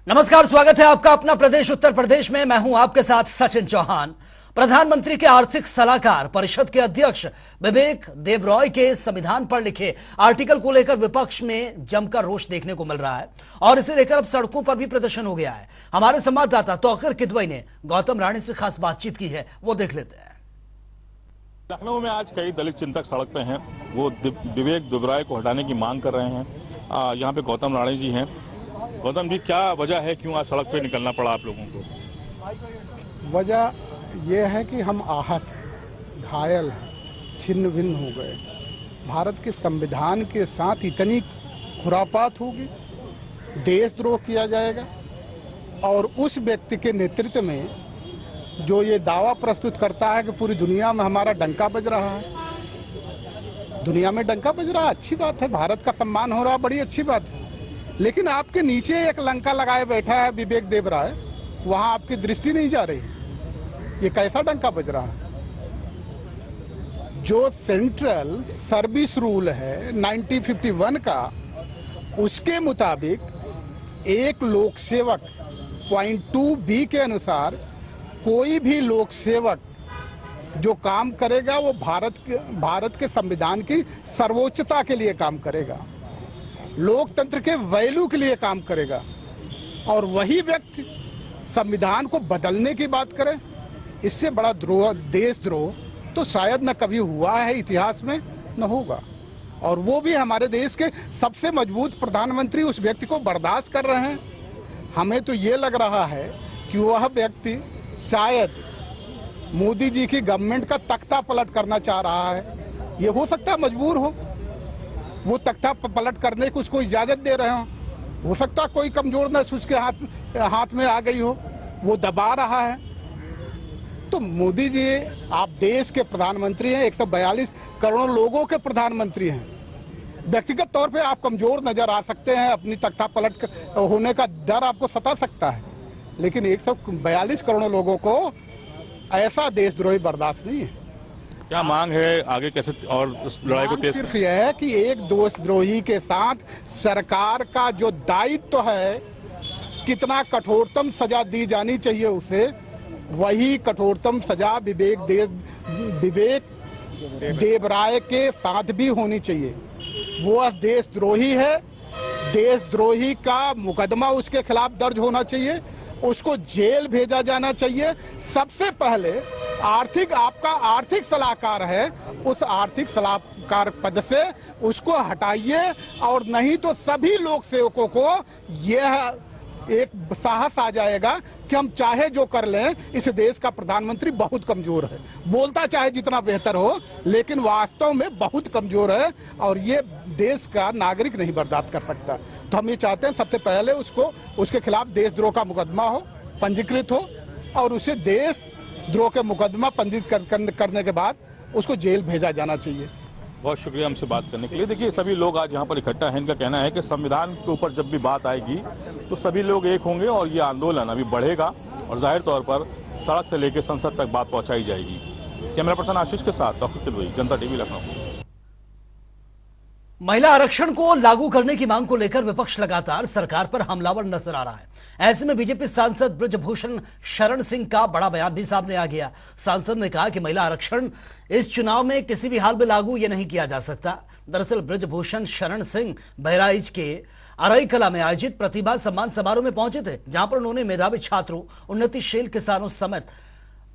नमस्कार, स्वागत है आपका अपना प्रदेश उत्तर प्रदेश में। मैं हूं आपके साथ सचिन चौहान। प्रधानमंत्री के आर्थिक सलाहकार परिषद के अध्यक्ष विवेक देबरॉय के संविधान पर लिखे आर्टिकल को लेकर विपक्ष में जमकर रोष देखने को मिल रहा है और इसे लेकर अब सड़कों पर भी प्रदर्शन हो गया है। हमारे संवाददाता तौकीर किदवई ने गौतम राणी से खास बातचीत की है, वो देख लेते हैं। लखनऊ में आज कई दलित चिंतक सड़क पे हैं। वो विवेक देबरॉय को हटाने की मांग कर रहे हैं। यहाँ पे गौतम राणी जी हैं। गौतम जी, क्या वजह है, क्यों आज सड़क पे निकलना पड़ा आप लोगों को? वजह यह है कि हम आहत, घायल, छिन्न भिन्न हो गए। भारत के संविधान के साथ इतनी खुरापात होगी, देशद्रोह किया जाएगा और उस व्यक्ति के नेतृत्व में जो ये दावा प्रस्तुत करता है कि पूरी दुनिया में हमारा डंका बज रहा है। दुनिया में डंका बज रहा है, अच्छी बात है, भारत का सम्मान हो रहा है, बड़ी अच्छी बात है। लेकिन आपके नीचे एक लंका लगाए बैठा है विवेक देबरॉय, वहां आपकी दृष्टि नहीं जा रही। ये कैसा डंका बज रहा है? जो सेंट्रल सर्विस रूल है 1951 का, उसके मुताबिक एक लोक सेवक .2b के अनुसार कोई भी लोक सेवक जो काम करेगा वो भारत के संविधान की सर्वोच्चता के लिए काम करेगा, लोकतंत्र के वैल्यू के लिए काम करेगा। और वही व्यक्ति संविधान को बदलने की बात करे, इससे बड़ा द्रोह, देशद्रोह तो शायद न कभी हुआ है इतिहास में, न होगा। और वो भी हमारे देश के सबसे मजबूत प्रधानमंत्री उस व्यक्ति को बर्दाश्त कर रहे हैं। हमें तो ये लग रहा है कि वह व्यक्ति शायद मोदी जी की गवर्नमेंट का तख्ता पलट करना चाह रहा है। ये हो सकता है मजबूर हो, वो तख्ता पलट करने की उसको इजाजत दे रहे हो सकता है कोई कमजोर नस उसके हाथ में आ गई हो, वो दबा रहा है। तो मोदी जी, आप देश के प्रधानमंत्री हैं, 142 करोड़ लोगों के प्रधानमंत्री हैं। व्यक्तिगत तौर पे आप कमजोर नजर आ सकते हैं, अपनी तख्ता पलट होने का डर आपको सता सकता है, लेकिन 142 करोड़ लोगों को ऐसा देशद्रोही बर्दाश्त नहीं है। क्या मांग है आगे, कैसे और उस लड़ाई को तेज? सिर्फ यह है कि एक देशद्रोही के साथ सरकार का जो दायित्व है, कितना कठोरतम सजा दी जानी चाहिए उसे, वही कठोरतम सजा विवेक देबरॉय के साथ भी होनी चाहिए। वो देशद्रोही है, देशद्रोही का मुकदमा उसके खिलाफ दर्ज होना चाहिए, उसको जेल भेजा जाना चाहिए। सबसे पहले आपका आर्थिक सलाहकार है, उस आर्थिक सलाहकार पद से उसको हटाइए, और नहीं तो सभी लोक सेवकों को यह एक साहस आ जाएगा कि हम चाहे जो कर लें, इस देश का प्रधानमंत्री बहुत कमजोर है। बोलता चाहे जितना बेहतर हो, लेकिन वास्तव में बहुत कमजोर है और ये देश का नागरिक नहीं बर्दाश्त कर सकता। तो हम ये चाहते हैं सबसे पहले उसके खिलाफ देशद्रोह का मुकदमा हो, पंजीकृत हो, और उसे देशद्रोह के मुकदमा पंजीकृत करने के बाद उसको जेल भेजा जाना चाहिए। बहुत शुक्रिया हमसे बात करने के लिए। देखिए, सभी लोग आज यहाँ पर इकट्ठा हैं। इनका कहना है कि संविधान के ऊपर जब भी बात आएगी तो सभी लोग एक होंगे और ये आंदोलन अभी बढ़ेगा और जाहिर तौर पर सड़क से लेकर संसद तक बात पहुंचाई जाएगी। कैमरा पर्सन आशीष के साथ तौकीर किदवई, जनता टीवी, लखनऊ। महिला आरक्षण को लागू करने की मांग को लेकर विपक्ष लगातार सरकार पर हमलावर नजर आ रहा है। ऐसे में बीजेपी सांसद बृजभूषण शरण सिंह का बड़ा बयान भी सामने आ गया। सांसद ने कहा कि महिला आरक्षण इस चुनाव में किसी भी हाल में लागू ये नहीं किया जा सकता। दरअसल बृजभूषण शरण सिंह बहराइच के अरई कला में आयोजित प्रतिभा सम्मान समारोह में पहुंचे थे, जहां पर उन्होंने मेधावी छात्रों, उन्नतिशील किसानों समेत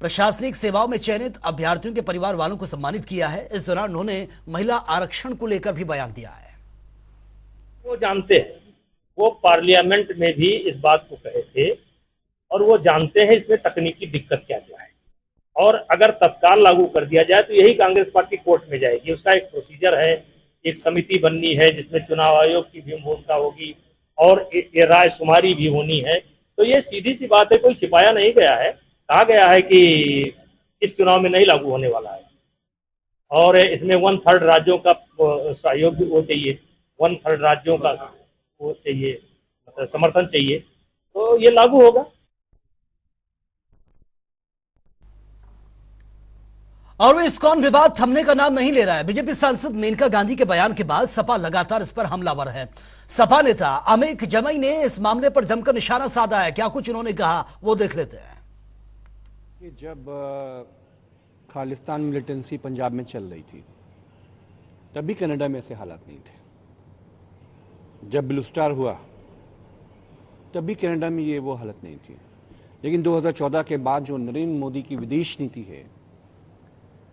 प्रशासनिक सेवाओं में चयनित अभ्यर्थियों के परिवार वालों को सम्मानित किया है। इस दौरान उन्होंने महिला आरक्षण को लेकर भी बयान दिया है। वो जानते हैं, वो पार्लियामेंट में भी इस बात को कहे थे और वो जानते हैं इसमें तकनीकी दिक्कत क्या क्या है, और अगर तत्काल लागू कर दिया जाए तो यही कांग्रेस पार्टी कोर्ट में जाएगी। उसका एक प्रोसीजर है, एक समिति बननी है जिसमें चुनाव आयोग की भी भूमिका होगी और ये रायशुमारी भी होनी है। तो ये सीधी सी बात है, कोई छिपाया नहीं गया है। कहा गया है कि इस चुनाव में नहीं लागू होने वाला है और इसमें 1/3 राज्यों का सहयोग वो चाहिए, 1/3 राज्यों का वो चाहिए, मतलब समर्थन चाहिए, तो ये लागू होगा। और वो इस्कॉन विवाद थमने का नाम नहीं ले रहा है। बीजेपी सांसद मेनका गांधी के बयान के बाद सपा लगातार इस पर हमलावर है। सपा नेता अमीक जमई ने इस मामले पर जमकर निशाना साधा है। क्या कुछ उन्होंने कहा वो देख लेते हैं। कि जब खालिस्तान मिलिटेंसी पंजाब में चल रही थी तभी कनाडा में ऐसे हालात नहीं थे। जब ब्लू स्टार हुआ तभी कनाडा में ये वो हालत नहीं थी। लेकिन 2014 के बाद जो नरेंद्र मोदी की विदेश नीति है,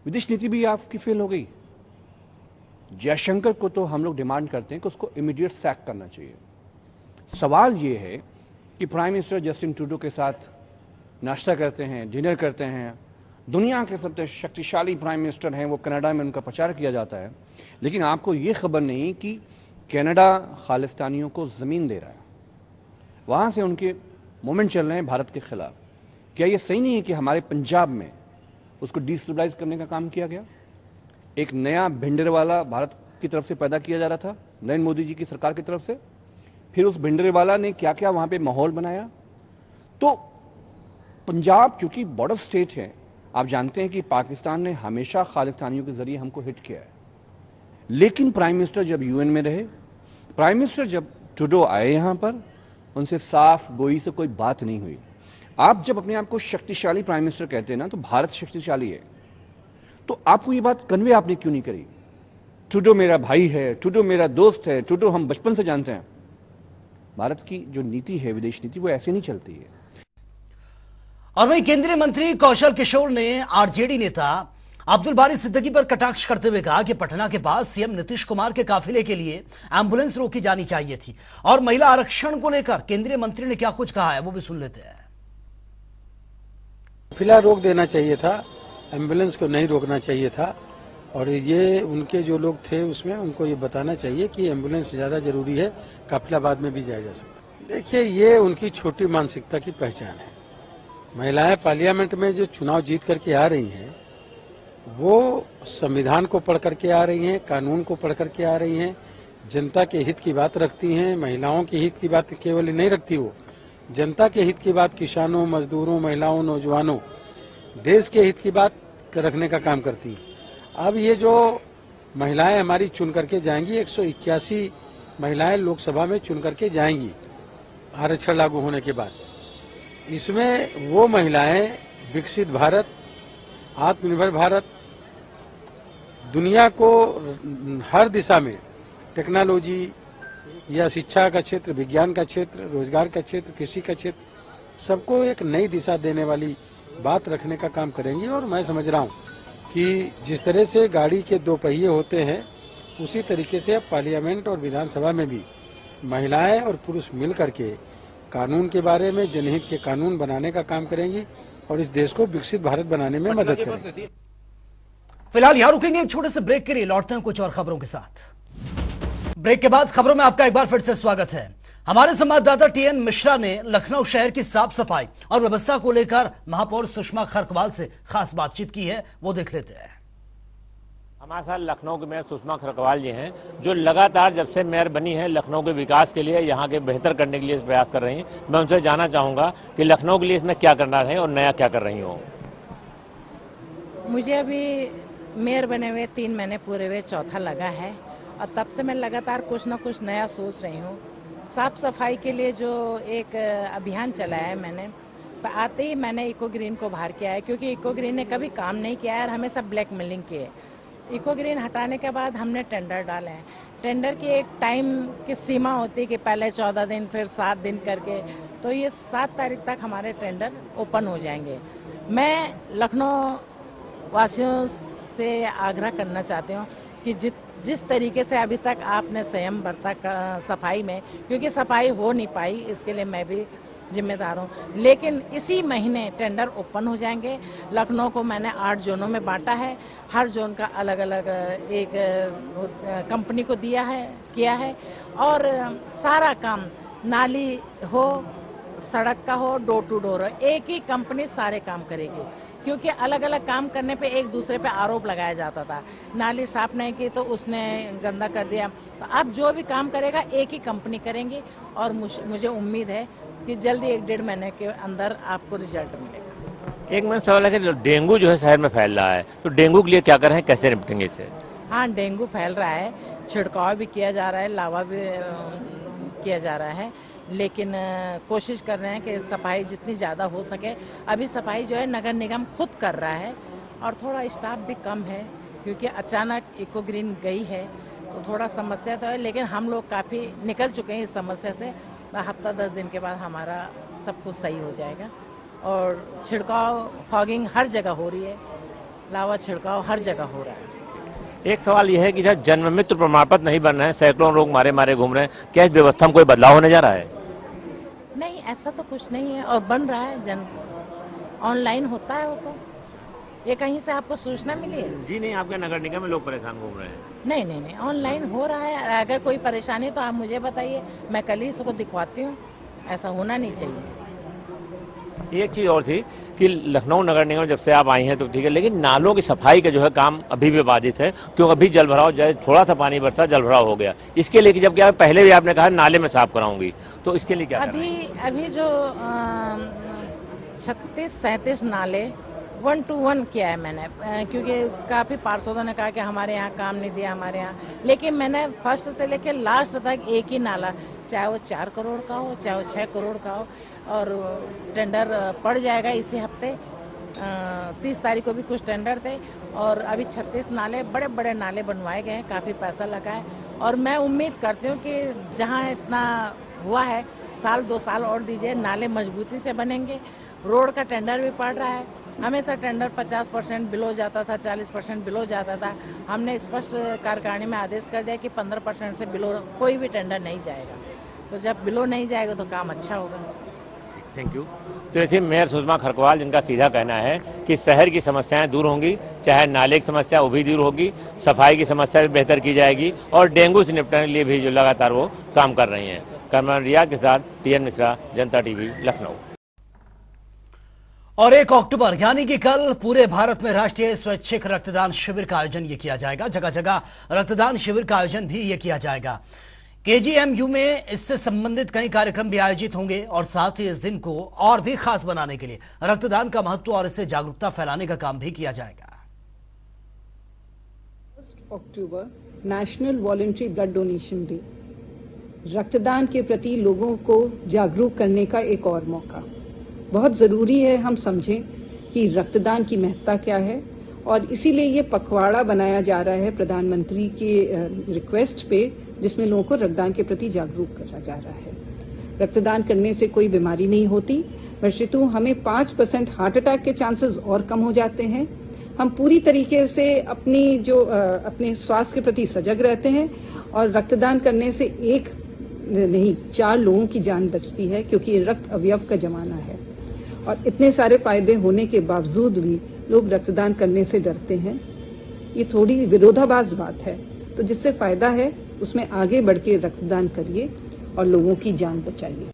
विदेश नीति भी आपकी फेल हो गई। जयशंकर को तो हम लोग डिमांड करते हैं कि उसको इमीडिएट सैक करना चाहिए। सवाल ये है कि प्राइम मिनिस्टर जस्टिन ट्रूडो के साथ नाश्ता करते हैं, डिनर करते हैं, दुनिया के सबसे शक्तिशाली प्राइम मिनिस्टर हैं, वो कनाडा में उनका प्रचार किया जाता है, लेकिन आपको ये खबर नहीं कि कनाडा खालिस्तानियों को ज़मीन दे रहा है, वहाँ से उनके मूवमेंट चल रहे हैं भारत के खिलाफ। क्या ये सही नहीं है कि हमारे पंजाब में उसको डिस्टेबलाइज करने का काम किया गया? एक नया भिंडरवाला भारत की तरफ से पैदा किया जा रहा था, नरेंद्र मोदी जी की सरकार की तरफ से। फिर उस भिंडरवाला ने क्या क्या वहाँ पे माहौल बनाया। तो पंजाब क्योंकि बॉर्डर स्टेट है, आप जानते हैं कि पाकिस्तान ने हमेशा खालिस्तानियों के जरिए हमको हिट किया है। लेकिन प्राइम मिनिस्टर जब यूएन में रहे, प्राइम मिनिस्टर जब ट्रूडो आए यहाँ पर, उनसे साफ गोई से कोई बात नहीं हुई। आप जब अपने आप को शक्तिशाली प्राइम मिनिस्टर कहते हैं ना, तो भारत शक्तिशाली है, तो आपको ये बात कन्वे आपने क्यों नहीं करी? ट्रूडो मेरा भाई है, ट्रूडो मेरा दोस्त है, ट्रूडो हम बचपन से जानते हैं। भारत की जो नीति है, विदेश नीति, वो ऐसे नहीं चलती है। और वहीं केंद्रीय मंत्री कौशल किशोर ने आरजेडी नेता अब्दुल बारी सिद्दीकी पर कटाक्ष करते हुए कहा कि पटना के पास सीएम नीतीश कुमार के काफिले के लिए एम्बुलेंस रोकी जानी चाहिए थी। और महिला आरक्षण को लेकर केंद्रीय मंत्री ने क्या कुछ कहा है वो भी सुन लेते हैं। काफिला रोक देना चाहिए था, एम्बुलेंस को नहीं रोकना चाहिए था। और ये उनके जो लोग थे उसमें उनको ये बताना चाहिए कि एम्बुलेंस ज़्यादा जरूरी है, काफिला बाद में भी जाया जा सकता। देखिए, ये उनकी छोटी मानसिकता की पहचान है। महिलाएं पार्लियामेंट में जो चुनाव जीत करके आ रही हैं, वो संविधान को पढ़ करके आ रही हैं, कानून को पढ़ करके आ रही हैं, जनता के हित की बात रखती हैं। महिलाओं के हित की बात केवल नहीं रखती, वो जनता के हित की बात, किसानों, मजदूरों, महिलाओं, नौजवानों, देश के हित की बात रखने का काम करती है। अब ये जो महिलाएं हमारी चुन करके जाएंगी, 181 महिलाएं लोकसभा में चुन करके जाएंगी आरक्षण लागू होने के बाद। इसमें वो महिलाएं विकसित भारत, आत्मनिर्भर भारत, दुनिया को हर दिशा में, टेक्नोलॉजी या शिक्षा का क्षेत्र, विज्ञान का क्षेत्र, रोजगार का क्षेत्र, कृषि का क्षेत्र, सबको एक नई दिशा देने वाली बात रखने का काम करेंगी। और मैं समझ रहा हूँ कि जिस तरह से गाड़ी के दो पहिए होते हैं, उसी तरीके से अब पार्लियामेंट और विधानसभा में भी महिलाएं और पुरुष मिल करके कानून के बारे में, जनहित के कानून बनाने का काम करेंगी और इस देश को विकसित भारत बनाने में मदद करेंगी। फिलहाल यहां रुकेंगे एक छोटे से ब्रेक के लिए, लौटते हैं कुछ और खबरों के साथ। ब्रेक के बाद खबरों में आपका एक बार फिर से स्वागत है। हमारे संवाददाता टीएन मिश्रा ने लखनऊ शहर की साफ सफाई और व्यवस्था को लेकर महापौर सुषमा खरकवाल से खास बातचीत की है, वो देख लेते हैं। हमारे साथ लखनऊ के मेयर सुषमा खरकवाल जी हैं, जो लगातार जब से मेयर बनी है लखनऊ के विकास के लिए, यहाँ के बेहतर करने के लिए प्रयास कर रही हैं। मैं उनसे जानना चाहूँगा कि लखनऊ के लिए इसमें क्या करना है और नया क्या कर रही हो। मुझे अभी मेयर बने हुए 3 महीने पूरे हुए, चौथा लगा है, और तब से मैं लगातार कुछ ना कुछ नया सोच रही हूँ। साफ सफाई के लिए जो एक अभियान चलाया है मैंने, आते ही मैंने इको ग्रीन को बाहर किया है, क्योंकि इको ग्रीन ने कभी काम नहीं किया है और हमेशा ब्लैक मेलिंग की है। इको ग्रीन हटाने के बाद हमने टेंडर डाले हैं। टेंडर की एक टाइम की सीमा होती है कि पहले 14 दिन, फिर 7 दिन करके, तो ये 7 तारीख तक हमारे टेंडर ओपन हो जाएंगे। मैं लखनऊ वासियों से आग्रह करना चाहती हूँ कि जिस तरीके से अभी तक आपने संयम बरता सफाई में, क्योंकि सफाई हो नहीं पाई, इसके लिए मैं भी जिम्मेदार हूँ, लेकिन इसी महीने टेंडर ओपन हो जाएंगे। लखनऊ को मैंने 8 जोनों में बांटा है, हर जोन का अलग अलग एक कंपनी को किया है, और सारा काम, नाली हो, सड़क का हो, डोर टू डोर हो, एक ही कंपनी सारे काम करेगी। क्योंकि अलग अलग काम करने पे एक दूसरे पे आरोप लगाया जाता था, नाली साफ नहीं की तो उसने गंदा कर दिया। तो अब जो भी काम करेगा एक ही कंपनी करेंगी, और मुझे उम्मीद है कि जल्दी 1-1.5 महीने के अंदर आपको रिजल्ट मिलेगा। एक मेरा सवाल है कि डेंगू जो है शहर में फैल रहा है, तो डेंगू के लिए क्या कर रहे हैं, कैसे निपटेंगे इससे? हाँ, डेंगू फैल रहा है, छिड़काव भी किया जा रहा है, लावा भी किया जा रहा है, लेकिन कोशिश कर रहे हैं कि सफाई जितनी ज़्यादा हो सके। अभी सफाई जो है नगर निगम खुद कर रहा है और थोड़ा स्टाफ भी कम है, क्योंकि अचानक इको ग्रीन गई है तो थोड़ा समस्या तो है, लेकिन हम लोग काफ़ी निकल चुके हैं इस समस्या से। हफ्ता 10 दिन के बाद हमारा सब कुछ सही हो जाएगा। और छिड़काव फॉगिंग हर जगह हो रही है, लावा छिड़काव हर जगह हो रहा है। एक सवाल यह है कि जब जन्म मृत्यु प्रमाण पत्र नहीं बन रहे हैं, सैकड़ों लोग मारे मारे घूम रहे हैं, क्या इस व्यवस्था में कोई बदलाव होने जा रहा है? नहीं, ऐसा तो कुछ नहीं है और बन रहा है, ऑनलाइन होता है वो तो। ये कहीं से आपको सूचना मिली है? जी नहीं, आपके नगर निगम में लोग परेशान घूम रहे हैं। नहीं, ऑनलाइन हो रहा है। अगर कोई परेशानी तो आप मुझे बताइए, मैं कल ही इसको दिखवाती हूँ। ऐसा होना नहीं चाहिए। एक चीज़ और थी कि लखनऊ नगर निगम जब से आप आई हैं तो ठीक है, लेकिन नालों की सफाई का जो है काम अभी भी बाधित है, क्योंकि अभी जल भराव, थोड़ा सा पानी बरसा जल भराव हो गया। इसके लिए जब क्या पहले भी आपने कहा नाले में साफ कराऊंगी, तो इसके लिए क्या अभी जो 36-37 नाले 1 to 1 किया है मैंने, क्योंकि काफ़ी पार्षदों ने कहा कि हमारे यहाँ काम नहीं दिया हमारे यहाँ, लेकिन मैंने फर्स्ट से लेकर लास्ट तक एक ही नाला, चाहे वो 4 करोड़ का हो चाहे वो 6 करोड़ का हो, और टेंडर पड़ जाएगा इसी हफ्ते। 30 तारीख को भी कुछ टेंडर थे और अभी 36 नाले, बड़े बड़े नाले बनवाए गए हैं, काफ़ी पैसा लगा है। और मैं उम्मीद करती हूँ कि जहाँ इतना हुआ है, 1-2 साल और दीजिए, नाले मजबूती से बनेंगे। रोड का टेंडर भी पड़ रहा है, हमेशा टेंडर 50% बिलो जाता था, 40% बिलो जाता था। हमने स्पष्ट कार्यकारिणी में आदेश कर दिया कि 15% से बिलो कोई भी टेंडर नहीं जाएगा। तो जब बिलो नहीं जाएगा तो काम अच्छा होगा। Thank you. तो ऐसे मेयर सुषमा खरकवाल, जिनका सीधा कहना है कि शहर की समस्याएं दूर होंगी, चाहे नाले की समस्या वो भी दूर होगी, सफाई की समस्या भी बेहतर की जाएगी और डेंगू से निपटने के लिए भी जो लगातार वो काम कर रही हैं। कैमरामैन रियाज के साथ TN मिश्रा, जनता TV, लखनऊ। और 1 अक्टूबर यानी कि कल पूरे भारत में राष्ट्रीय स्वैच्छिक रक्तदान शिविर का आयोजन ये किया जाएगा। जगह जगह रक्तदान शिविर का आयोजन भी ये किया जाएगा। KGMU में इससे संबंधित कई कार्यक्रम भी आयोजित होंगे और साथ ही इस दिन को और भी खास बनाने के लिए रक्तदान का महत्व और इससे जागरूकता फैलाने का काम भी किया जाएगा। 1 अक्टूबर national voluntary blood donation day, रक्तदान के प्रति लोगों को जागरूक करने का एक और मौका। बहुत ज़रूरी है हम समझें कि रक्तदान की महत्ता क्या है और इसीलिए ये पखवाड़ा बनाया जा रहा है प्रधानमंत्री के रिक्वेस्ट पे, जिसमें लोगों को रक्तदान के प्रति जागरूक करा जा रहा है। रक्तदान करने से कोई बीमारी नहीं होती, बल्कि हमें 5% हार्ट अटैक के चांसेस और कम हो जाते हैं। हम पूरी तरीके से अपने स्वास्थ्य के प्रति सजग रहते हैं और रक्तदान करने से एक नहीं 4 लोगों की जान बचती है, क्योंकि रक्त अवयव का जमाना है। और इतने सारे फायदे होने के बावजूद भी लोग रक्तदान करने से डरते हैं। ये थोड़ी विरोधाभास बात है। तो जिससे फायदा है उसमें आगे बढ़ के रक्तदान करिए और लोगों की जान बचाइए।